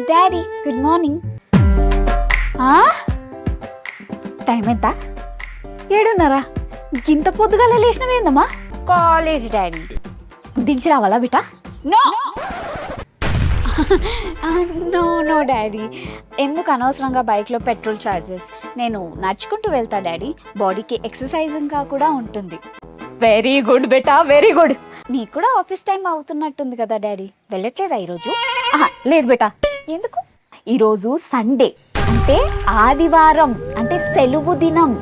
Daddy good morning. Time ఎంత? 7:30. ఇంత పొద్దుగాల లేచినవేందమ్మా? College daddy. దించి రావాలా బిటా? నో నో నో డాడీ, ఎందుకు అనవసరంగా బైక్లో పెట్రోల్ ఛార్జెస్? నేను నడుచుకుంటూ వెళ్తా డాడీ, బాడీకి ఎక్సర్సైజింగ్గా కూడా ఉంటుంది. వెరీ గుడ్ బేటా, వెరీ గుడ్. నీకు కూడా ఆఫీస్ టైం అవుతున్నట్టుంది కదా డాడీ, వెళ్ళట్లేదా ఈరోజు? లేదు బేటా. ఎందుకు? ఈరోజు సండే అంటే ఆదివారం, అంటే సెలవు దినం.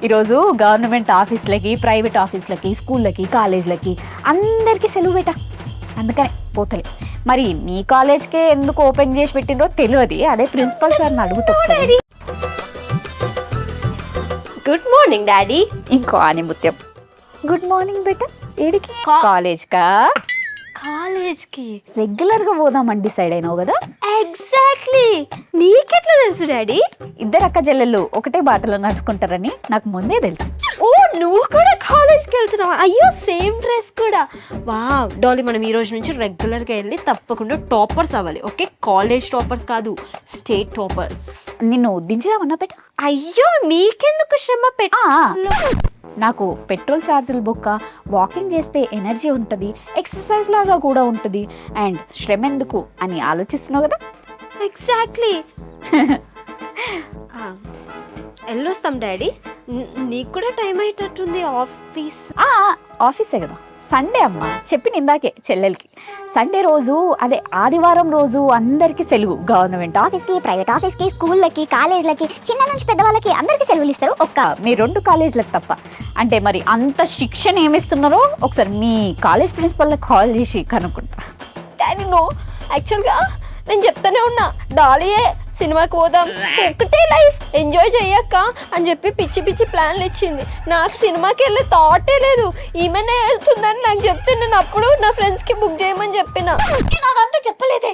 ఈరోజు గవర్నమెంట్ ఆఫీస్లకి, ప్రైవేట్ ఆఫీస్లకి, స్కూళ్ళకి, కాలేజ్లకి అందరికీ సెలవు బేటా, అందుకనే పోతలే. మరి నీ కాలేజ్కే ఎందుకు ఓపెన్ చేసి పెట్టిందో తెలియదు, అదే ప్రిన్సిపల్ సార్ని అడుగుతా. Good morning daddy. ఇంకో అని ముత్యం. గుడ్ మార్నింగ్ బేటా. ఏడికి? కాలేజ్కా? కాలేజ్కి రెగ్యులర్గా పోదామని డిసైడ్ అయినావు కదా? ఎగ్జాక్ట్లీ. నీకెట్లా తెలుసు డాడీ? ఇద్దరు అక్క చెల్లెళ్ళు ఒకటే బాటలో నడుచుకుంటారని నాకు ముందే తెలుసు. ఓ, నువ్వు కూడా కాలేజ్కి వెళ్తున్నావా? అయ్యో, సేమ్ డ్రెస్ కూడా. వావ్ డాలీ, మనం ఈ రోజు నుంచి రెగ్యులర్గా వెళ్ళి తప్పకుండా టాపర్స్ అవ్వాలి. ఓకే, కాలేజ్ టాపర్స్ కాదు, స్టేట్ టాపర్స్. నిన్ను దించిరామన్నా బేటా? అయ్యో, మీకెందుకు శ్రమ నాకు పెట్రోల్ ఛార్జీలు బొక్క, వాకింగ్ చేస్తే ఎనర్జీ ఉంటుంది, ఎక్సర్సైజ్ లాగా కూడా ఉంటుంది, అండ్ శ్రమ ఎందుకు అని ఆలోచిస్తున్నావు కదా? ఎగ్జాక్ట్లీ. వెళ్ళొస్తాం డాడీ, నీకు కూడా టైం అయ్యేటట్టుంది. ఆఫీసే కదా, సండే అమ్మ చెప్పిన ఇందాకే చెల్లెలకి. సండే రోజు, అదే ఆదివారం రోజు అందరికీ సెలవు. గవర్నమెంట్ ఆఫీస్కి, ప్రైవేట్ ఆఫీస్కి, స్కూళ్ళకి, కాలేజ్లకి, చిన్న నుంచి పెద్దవాళ్ళకి అందరికీ సెలవులు ఇస్తారు, ఒక్క మీ 2 కాలేజ్లకు తప్ప. అంటే మరి అంత శిక్షణ ఏమిస్తున్నారో ఒకసారి మీ కాలేజ్ ప్రిన్సిపల్కి కాల్ చేసి కనుక్కుంటా. డాడీ నో, యాక్చువల్గా నేను చెప్తానే ఉన్నా, డాలీయే సినిమాకి పోదాం, ఒకటే లైఫ్ ఎంజాయ్ చెయ్యక్క అని చెప్పి పిచ్చి పిచ్చి ప్లాన్లు ఇచ్చింది. నాకు సినిమాకి వెళ్ళే థాటే లేదు, ఈమెనే వెళ్తుందని నాకు చెప్తే నేను అప్పుడు నా ఫ్రెండ్స్కి బుక్ చేయమని చెప్పిన. నేను అదంతా చెప్పలేదే.